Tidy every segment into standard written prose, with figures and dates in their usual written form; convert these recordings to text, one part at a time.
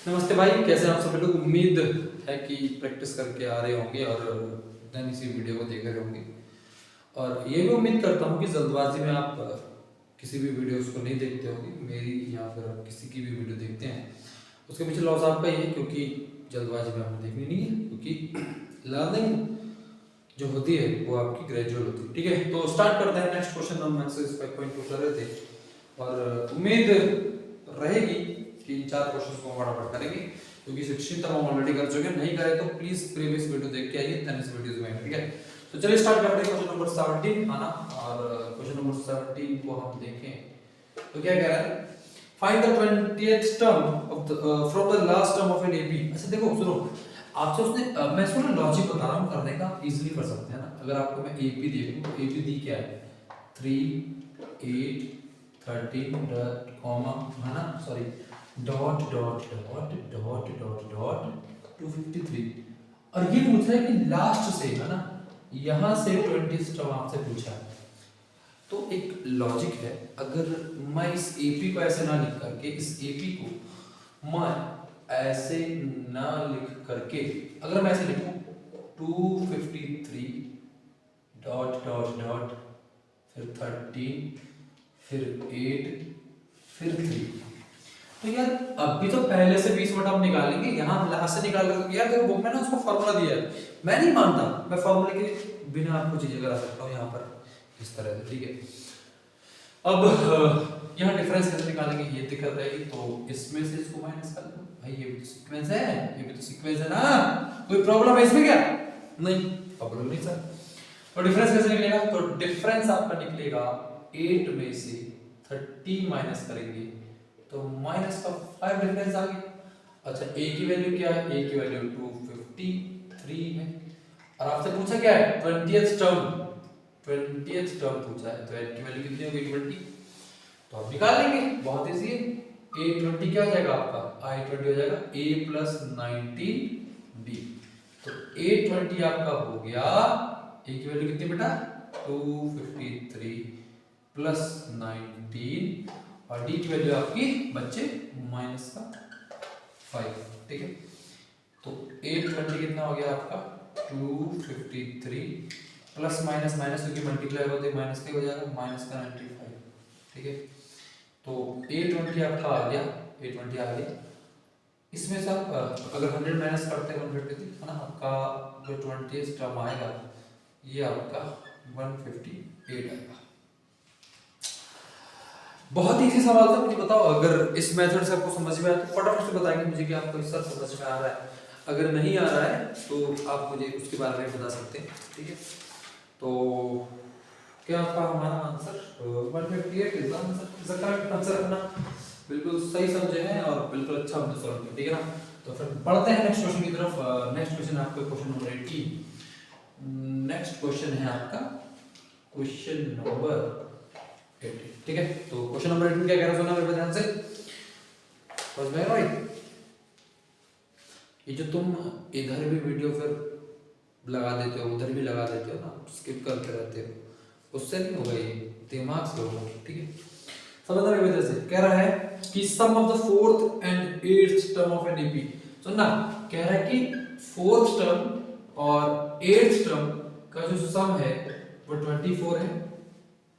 नमस्ते भाई, कैसे हैं आप सभी लोग। उम्मीद है कि प्रैक्टिस करके आ रहे होंगे और देन इसी वीडियो को देख रहे होंगे। और ये भी उम्मीद करता हूँ कि जल्दबाजी में आप किसी भी वीडियोस को नहीं देखते होंगे, मेरी या फिर आप किसी की भी वीडियो देखते हैं। उसके पीछे लॉस आपका ही है, क्योंकि जल्दबाजी में आपने देखनी नहीं है, क्योंकि लर्निंग जो होती है वो आपकी ग्रेजुअल होती है। ठीक है, तो स्टार्ट करते हैं। नेक्स्ट क्वेश्चन हम एक्सरसाइज 5.2 कर रहे थे और उम्मीद रहेगी कि 4 क्वेश्चन को फटाफट करेंगे, क्योंकि 16 तक हम ऑलरेडी कर चुके हैं। नहीं करे तो प्लीज प्रीवियस वीडियो देख के आइए, देन इस वीडियोस में। ठीक है, तो चलिए स्टार्ट करते हैं क्वेश्चन नंबर 17 है ना। और क्वेश्चन नंबर 17 को हम देखें तो क्या कह रहा है, find the 20th term of the from the last term of an AP. अच्छा देखो सुनो, आपसे उसने मैं इसको ना लॉजिक बता रहा हूं करने का, इजीली कर सकते हैं ना। अगर आपको मैं एपी दे दूं तो एपी दी क्या है 3 8 13 कॉमा है ना, sorry dot dot dot dot dot dot 253। और ये पूछ रहा है कि लास्ट से है ना, यहां से 20 टर्म आपसे पूछा है। तो एक लॉजिक है, अगर मैं इस एपी को ऐसे ना लिख करके, इस एपी को मैं ऐसे ना लिख करके, अगर मैं ऐसे लिखूं 253 डॉट डॉट डॉट फिर 13 फिर 8 फिर 3, तो यार अभी तो पहले से 20 मिनट हम निकालेंगे, यहाँ लास्ट से निकाल रहे यार। देखो बुक में ना उसको फॉर्मूला दिया है, मैं नहीं मानता, मैं फॉर्मूले के बिना आपको चीजें करा सकता हूँ यहाँ पर इस तरह से। ठीक है, अब यहाँ डिफरेंस कैसे निकालेंगे ये दिक्कत रहेगी, तो इसमें से इसको माइनस कर दो भाई। ये भी तो सीक्वेंस है, ये भी तो सीक्वेंस है ना, कोई प्रॉब्लम है इसमें क्या? नहीं, प्रॉब्लम नहीं सर। तो डिफरेंस कैसे निकलेगा, तो डिफरेंस आपका निकलेगा 8 में से 30 माइनस करेंगे तो माइनस का 5 डिफरेंस आ गया। अच्छा ए की वैल्यू क्या है, ए की वैल्यू 253 है। और आपसे पूछा क्या है 20th टर्म, 20th टर्म पूछा है, तो ए की वैल्यू कितनी होगी 20। तो आप निकाल लेंगे, बहुत इजी है। a20 क्या हो जाएगा आपका, i20 हो जाएगा a प्लस 19b। तो a20 आपका हो गया, a की वैल्यू कितनी बेटा 253 प्लस 19 और d की वैल्यू आपकी बच्चे माइनस का 5। ठीक है, तो a20 कितना हो गया आपका 253 प्लस माइनस माइनस क्योंकि मल्टीप्लाई होते माइनस का हो जाएगा, माइनस का 95। ठीक है, तो a20 आपका आ गया, a20 आ गया। इसमें से आप अगर 100 माइनस करते हैं 153 है ना, आपका जो 20th टर्म आएगा ये आपका 158 आएगा। बहुत इजी सवाल था, मुझे बताओ अगर इस मेथड से आपको समझ में आया तो फटाफट से बताएंगे मुझे कि आपको इस तरह समझ में आ रहा है। अगर नहीं आ रहा है तो आप मुझे उसके बारे में बता सकते हैं। ठीक है, तो क्या आपका हमारा answer 158 is the correct answer है ना, बिल्कुल सही समझे हैं और बिल्कुल अच्छा हमने सॉल्व किया। ठीक है ना, तो फिर बढ़ते हैं नेक्स्ट क्वेश्चन की तरफ। नेक्स्ट क्वेश्चन आपका क्वेश्चन नंबर 18। नेक्स्ट क्वेश्चन है आपका क्वेश्चन नंबर 18। ठीक है, तो क्वेश्चन नंबर 18 क्या कह रहा है, सुना मेरे ध्यान से, समझ में आया भाई? ये जो तुम इधर भी वीडियो फिर लगा देते हो, उधर भी लगा देते हो ना, स्किप करते रहते हो, उससे नहीं होगा, ये दिमाग से होगा। ठीक है, समझना मेरी वजह से। कह रहा है कि sum of the 4th and 8th term of an AP. सुनना, कह रहा है कि 4th टर्म और 8th टर्म का जो सम है वो 24 है।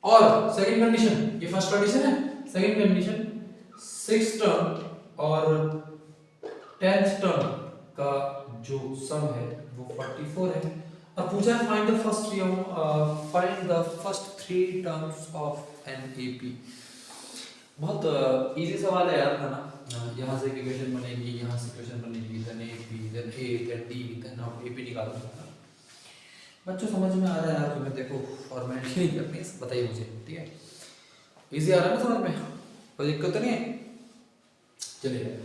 और सेकंड कंडीशन, ये फर्स्ट कंडीशन है, सेकंड कंडीशन 6th टर्म और 10th टर्म का जो सम है वो 44 है। और पूछा है find the first 3 terms of an AP. बहुत इजी सवाल है यार, है ना। यहाँ से इक्वेशन बनेगी, यहाँ से इक्वेशन बनेगी, देन एपी, देन ए, देन डी, देन आप एपी निकालो। बच्चों समझ में आ रहा है यार तुम्हें? देखो फॉर्मेलिटी नहीं करनी, बताइए मुझे। ठीक है, इजी आ रहा है ना समझ में, कोई दिक्कत तो नहीं है? चलिए,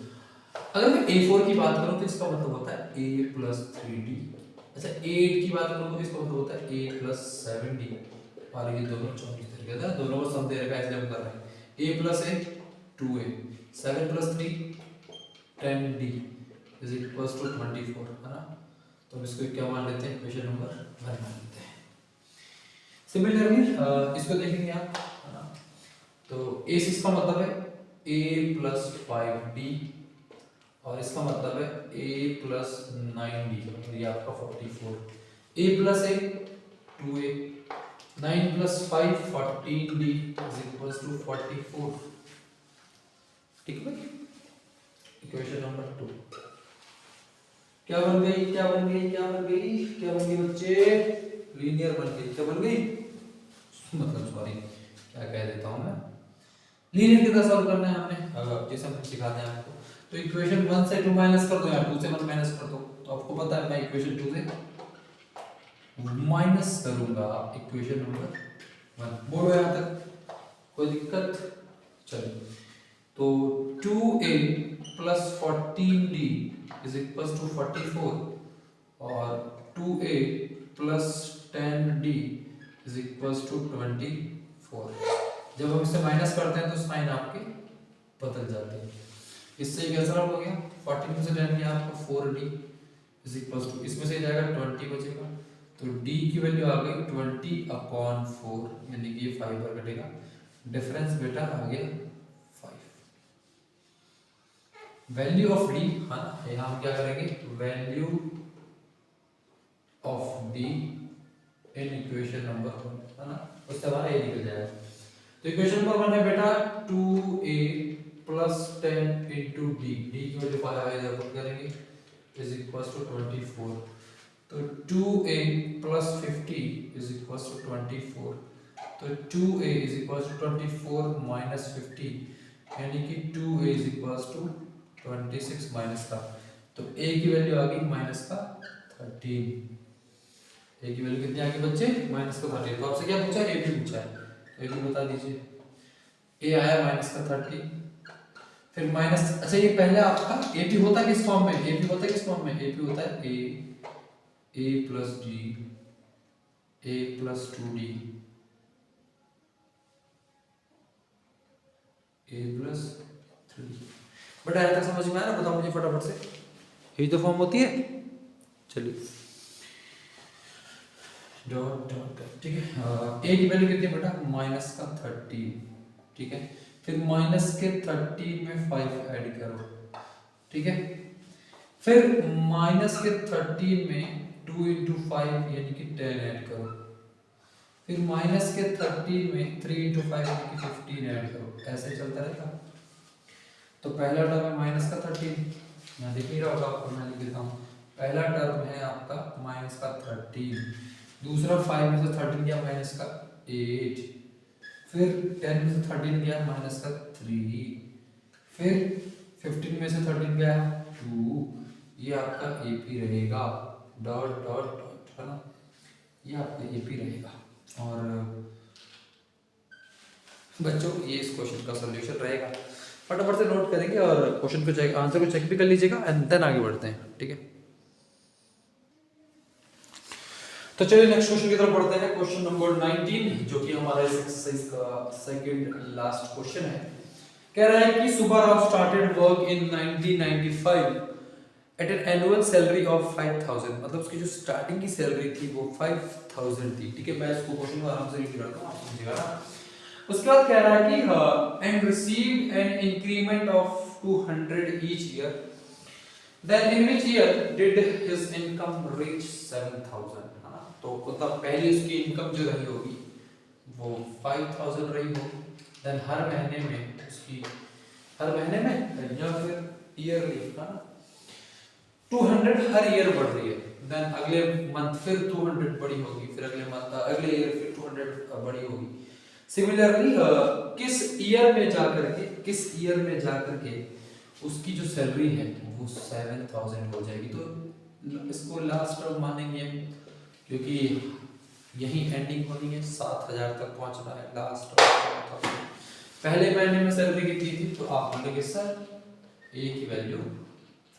अगर मैं A4 की बात करूं तो इसका मतलब होता है A प्लस 3D। अच्छा 8 की बात करूं तो इसका मतलब होता है A प्लस 7D। और ये दोनों 24 तरीके से दोनों को सम दे रखा है, इसलिए हम कर रहे हैं A plus A 2A, 7 plus 3 10D is equals to 24 है ना। तो हम इसको क्या मान लेते हैं, क्वेश्चन नंबर 1 मान लेते हैं। सिमिलरली इसको देखेंगे आप, है ना। तो A6 का मतलब है A प्लस 5D और इसका मतलब है a प्लस 9d, ये आपका 44, a plus a 2a, 9 plus 5 14d is equals to 44। ठीक है, इक्वेशन नंबर 2 क्या बन गई, क्या बन गई, क्या बन गई, क्या बन गई बच्चे, लीनियर बन गई। क्या बन गई, मतलब सॉरी क्या कह देता हूं मैं, लीनियर कितना सॉल्व करना है हमने, जैसे हम सिखाते हैं आपको। तो इक्वेशन 1 से 2 माइनस कर दो या 2 से 1 माइनस कर दो। तो आपको पता है मैं इक्वेशन 2 से माइनस करूंगा इक्वेशन नंबर 1। बोलो यहां तक कोई दिक्कत, चलो। तो 2a plus 14d is equals to 44 और 2a plus 10d is equals to 24। जब हम इससे माइनस करते हैं तो साइन आपके बदल जाते हैं। इससे कैंसिल आउट हो गया, 14 में से 10 गया आपका 4d इज इक्वल्स टू, इसमें से जाएगा 20 बचेगा, तो d की वैल्यू आ गई 20/4, यानी कि ये 5 पर कटेगा, डिफरेंस बेटा आ गया 5। वैल्यू ऑफ d, हाँ यहाँ हम क्या करेंगे, value of d in equation number 1, है ना, उससे हमारा ये निकल जाएगा। तो इक्वेशन नंबर 1 है बेटा 2a plus 10 into D, D की वैल्यू इधर पुट करेंगे इज इक्वल्स टू 24। तो 2a plus 50 is equals to 24। तो 2a is equals to 24 minus 50, यानी कि 2a is equals to 26 minus का, तो a की वैल्यू आ गई माइनस का 13। a की वैल्यू कितनी आ गई बच्चे, माइनस का 13। तो आपसे क्या पूछा है, a भी पूछा है, तो a भी बता दीजिए। a आया माइनस का 13, फिर माइनस, अच्छा ये पहले आपका a p होता है किस फॉर्म में, a p होता है किस फॉर्म में, a p होता है a plus d a plus 2d a plus 3। But आया तक समझ में आया ना, बताओ मुझे फटाफट से, यही तो फॉर्म होती है। चलिए डॉट डॉट, ठीक है, a की वैल्यू कितनी बेटा, माइनस का 13, ठीक है, फिर माइनस के 13 में 5 ऐड करो, ठीक है, फिर माइनस के 13 में 2 इंटू 5 यानी कि 10 ऐड करो, फिर माइनस के 13 में 3 इंटू 5 यानी कि 15 ऐड करो, ऐसे चलता रहेगा। तो पहला टर्म है माइनस का 13, यहाँ दिख नहीं रहा होगा आपको, मैं लिख देता हूँ। पहला टर्म है आपका माइनस का 13, दूसरा 5 में से 13 गया माइनस का 8, फिर 10 में से 13 गया माइनस का 3, फिर 15 में से 13 गया 2, ये आपका AP रहेगा, डॉट डॉट डॉट, है ना, ये आपका AP रहेगा। और बच्चों ये इस क्वेश्चन का सॉल्यूशन रहेगा, फटाफट से नोट करेंगे और क्वेश्चन को चेक, आंसर को चेक भी कर लीजिएगा एंड देन आगे बढ़ते हैं, ठीक है। तो चलिए नेक्स्ट क्वेश्चन की तरफ बढ़ते हैं, क्वेश्चन नंबर 19, जो कि हमारा इस एक्सरसाइज का सेकंड लास्ट क्वेश्चन है। कह रहा है कि Subbarao started work in 1995 at an annual salary of 5000, मतलब उसकी जो स्टार्टिंग की सैलरी थी वो 5000 थी, ठीक है। मैं इसको क्वेश्चन को आराम से रीड करता हूं, आप समझिएगा ना। उसके बाद कह रहा है कि and received an increment of 200 each year, then in which year did his income reach 7000, है ना। तो मतलब पहले उसकी इनकम जो रही होगी वो 5000 रही होगी, देन हर महीने में उसकी, हर महीने में या फिर ईयरली, है ना, 200 हर ईयर बढ़ रही है, देन अगले मंथ फिर 200 बढ़ी होगी, फिर अगले मंथ अगले ईयर फिर 200 बढ़ी होगी। सिमिलरली किस ईयर में जाकर के उसकी जो सैलरी है वो 7000 हो जाएगी। तो इसको लास्ट टर्म मानेंगे क्योंकि यही एंडिंग होनी है, 7000 तक पहुंचना है लास्ट टर्म। पहले महीने में सैलरी कितनी थी, तो आप मानेंगे सर ए की वैल्यू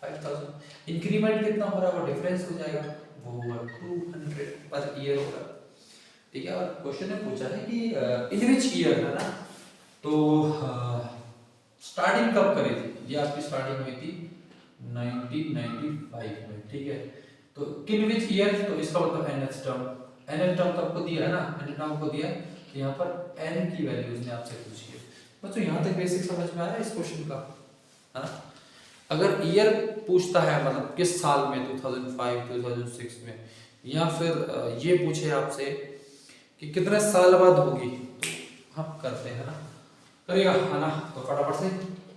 5000, इंक्रीमेंट कितना हो रहा है वो डिफरेंस हो जाएगा, वो होगा 200 पर ईयर होगा, ठीक है। और क्वेश्चन ने पूछा है कि इन विच ईयर, है ना, तो स्टार्टिंग कब करी थी, ये आपकी स्टार्टिंग हुई थी 1995 में, ठीक है। तो किन विच ईयर, तो इसका मतलब nth टर्म तो आपको दिया है ना, nth टर्म को दिया, तो यहाँ पर n की वैल्यू उसने आपसे पूछी है। बच्चों यहाँ तक बेसिक समझ में आया इस क्वेश्चन का, है ना। अगर ईयर पूछता है मतलब किस साल में, 2005 2006 में, या फिर ये पूछे आपसे कि कितने साल बाद होगी, तो हम करते हैं ना, करिएगा है ना। तो फटाफट से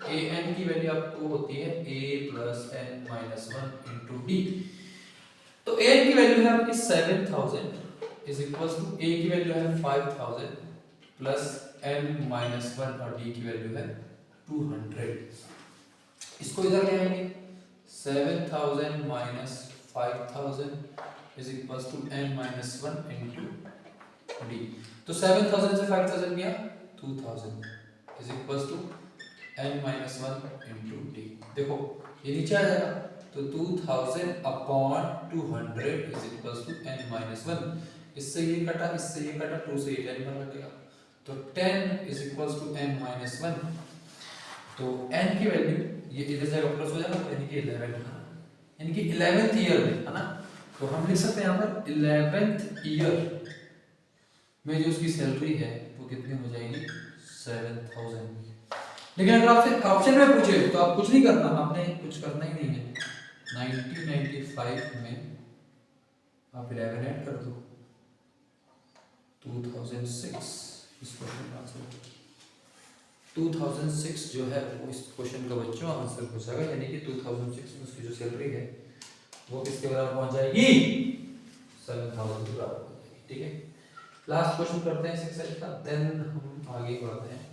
ए एन की वैल्यू आपको होती है a plus n minus one into d. तो ए एन की वैल्यू है आपकी 7000 इज इक्वल टू ए की वैल्यू है 5000 प्लस एन माइनस वन और डी की वैल्यू है 200। इसको इधर ले आएंगे, 7000 minus 5000 is equal to n minus one into d. तो 7000 से 5000 गया 2000 is equal to n minus one into d. देखो ये नीचे आ जाएगा, तो 2000 upon 200 is equal to n minus one. इससे ये कटा, इससे ये कटा, 2 से 10 पर कटेगा, तो 10 is equal to n minus one. तो n की वैल्यू ये इधर जाएगा प्लस हो जाएगा, यानी कि 11 है, यानी कि 11th ईयर में है ना। तो हम लिख सकते हैं यहाँ पर 11th ईयर में जो उसकी सैलरी है वो कितनी हो जाएगी 7000। लेकिन अगर आपसे ऑप्शन में पूछे तो आप कुछ नहीं करना, आपने कुछ करना ही नहीं है। 1995 में आप 11 ऐड कर दो, 2006 इस क्वेश्चन का आंसर 2006 जो है वो इस क्वेश्चन का बच्चों आंसर पूछेगा, यानी कि 2006 में उसकी जो सैलरी है वो किसके बराबर पहुंच जाएगी 7000 के बराबर हो जाएगी। ठीक है, लास्ट क्वेश्चन करते हैं 6 का, देन हम आगे बढ़ते हैं।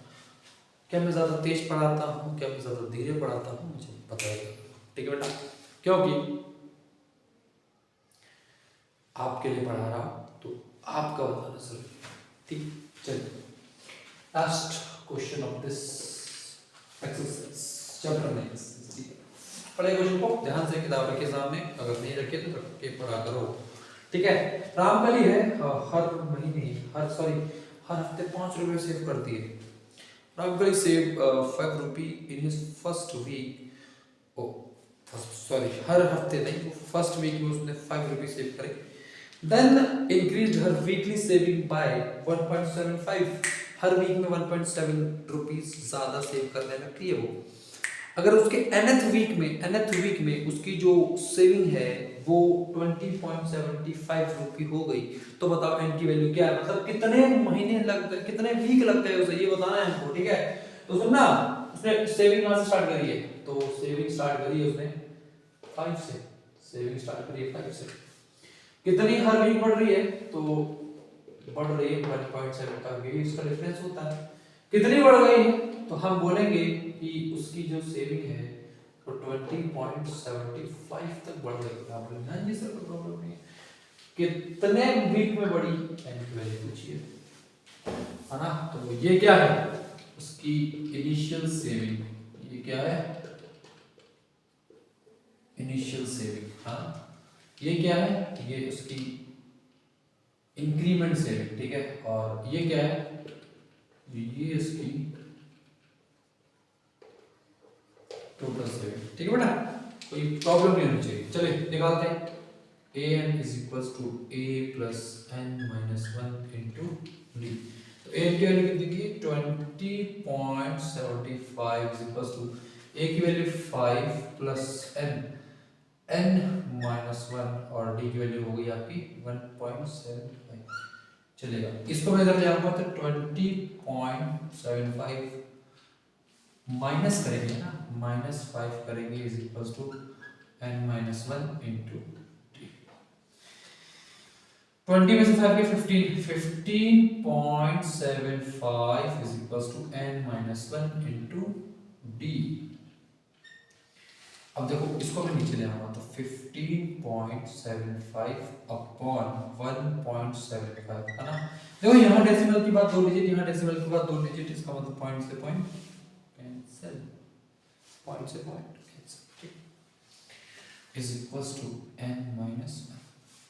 क्या मैं ज़्यादा तेज पढ़ाता हूँ, क्या मैं ज़्यादा धीरे पढ़ाता हूँ, मुझे बताइएगा। ठीक है बेटा, क्योंकि आपके लिए पढ़ा रहा हूँ तो आपका बताना जरूरी है। ठीक, चलिए last question of this exercise chapter में पढ़े क्वेश्चन को ध्यान से किताब रखे सामने, अगर नहीं रखे तो रख के पढ़ा करो। ठीक है, रामकली है हर महीने हर हफ्ते 5 रुपए सेव करती है। Ramkali save 5 rupee in his first week, हर हफ्ते नहीं, वो फर्स्ट वीक में उसने 5 रुपी सेव करे। देन इंक्रीज हर वीकली सेविंग बाय 1.75, हर वीक में 1.7 रुपीज ज्यादा सेव करने लगती है वो। अगर उसके nth वीक में उसकी जो सेविंग है वो 20.75 रुपी हो गई, तो बताओ n की वैल्यू क्या है, मतलब कितने महीने लग गए, कितने वीक लगते हैं उसे, ये बताना है हमको। ठीक है, तो सुनना, उसने सेविंग कहां से स्टार्ट करी है, तो सेविंग स्टार्ट करी है उसने 5 से, सेविंग स्टार्ट करी है 5 से। कितनी हर वीक बढ़ रही है, तो बढ़ रही है 1.7 का, इसका डिफरेंस होता है। कितनी बढ़ गई है, तो हम बोलेंगे कि उसकी जो सेविंग है वो 20.75 तक बढ़ गई। आप बोलेंगे हां जी सर कोई प्रॉब्लम नहीं है, कितने वीक में बढ़ी एन की वैल्यू पूछिए, है ना। तो ये क्या है, उसकी इनिशियल सेविंग, ये क्या है इनिशियल सेविंग, हाँ ये क्या है, ये उसकी इंक्रीमेंट सेविंग। ठीक है, और ये क्या है, ये इसकी टोटल सेविंग। ठीक है बेटा, कोई प्रॉब्लम नहीं होनी चाहिए। चलिए निकालते हैं, an is equals to a plus n minus one into d. तो an की वैल्यू कितनी थी 20.75 इज इक्वल्स टू a की value 5 plus n minus one और d की वैल्यू हो गई आपकी 1.75। चलेगा, इसको मैं इधर ले आऊंगा तो 20.75 माइनस करेंगे ना, -5 करेंगे is equal to n minus one into 20 में से 5 के 15.75 is equal to n minus one into d. अब देखो इसको मैं नीचे ले आऊंगा तो 15.75 अपॉन 1.75 है ना। देखो यहाँ डेसिमल की बात 2 डिजिट, यहाँ डेसिमल की बात 2 डिजिट, इसका मतलब पॉइंट से पॉइंट कैंसिल, पॉइंट से point cancel, is equals to n minus.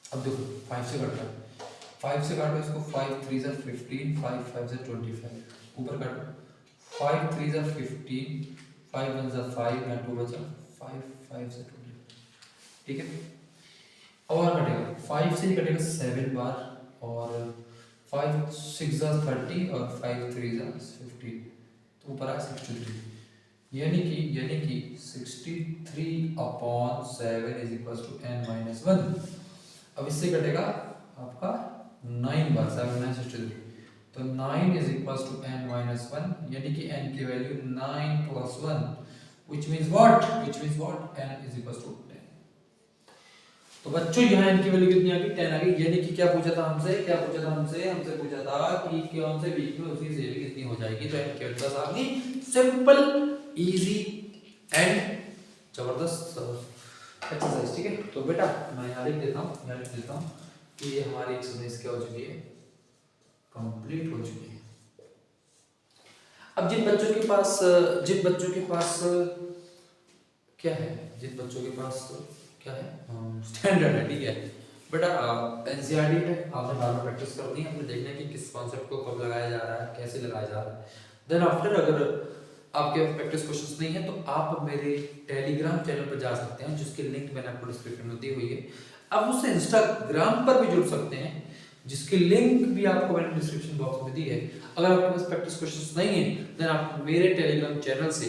अब देखो 5 से काटो, 5 से काटो इसको, 5 3 जा 15, 5 5 जा 25, ऊपर काटो 5 3 जा 15, 5 1 जा 5 या 2 बचा 5 5 से 20। ठीक है, और कटेगा 5 से ही कटेगा 7 बार, और 5 6 जा 30 और 5 3 जा 15, तो ऊपर आ 63। यानी कि 63/7 इज इक्वल टू n-1। अब इससे कटेगा आपका 9 बार 7 9 63, तो 9 इज इक्वल टू n-1, यानी कि n की value 9 + 1 which means what n is equal to 10। तो बच्चों यहाँ n की वैल्यू कितनी आ गई 10 आ गई, यानी कि क्या पूछा था हमसे हमसे पूछा था कि कौन से बीच में उसकी सेल कितनी हो जाएगी, तो n की वैल्यू 10 आ गई। सिंपल इजी एंड जबरदस्त एक्सरसाइज, ठीक है। तो बेटा मैं यहाँ लिख देता हूँ कि ये हमारी एक्सरसाइज क्या हो चुकी है, कंप्लीट हो चुकी है। अब जिन बच्चों के पास क्या है स्टैंडर्ड है, ठीक है बेटा, एनसीईआरटी है, आपने बार बार प्रैक्टिस करनी है, आपने देखना है कि किस कॉन्सेप्ट को कब लगाया जा रहा है, कैसे लगाया जा रहा है। देन आफ्टर अगर आपके प्रैक्टिस क्वेश्चंस नहीं है तो आप मेरे टेलीग्राम चैनल पर जा सकते हैं, जिसकी लिंक मैंने आपको डिस्क्रिप्शन में दी हुई है। आप मुझसे इंस्टाग्राम पर भी जुड़ सकते हैं, जिसकी लिंक भी आपको मैंने डिस्क्रिप्शन बॉक्स में दी है। अगर आपके पास प्रैक्टिस क्वेश्चंस नहीं है देन आप मेरे टेलीग्राम चैनल से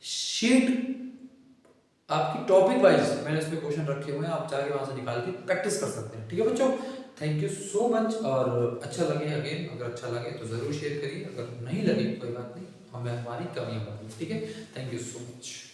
शीट आपकी टॉपिक वाइज मैंने इसमें क्वेश्चन रखे हुए हैं, आप जाके वहां से निकाल के प्रैक्टिस कर सकते हैं, ठीक है बच्चों। Thank you so much. और अच्छा लगे अगेन, अगर अच्छा लगे तो जरूर शेयर करिए, अगर नहीं लगे कोई बात नहीं, हमें हमारी कमियां बताइए, ठीक है। Thank you so much.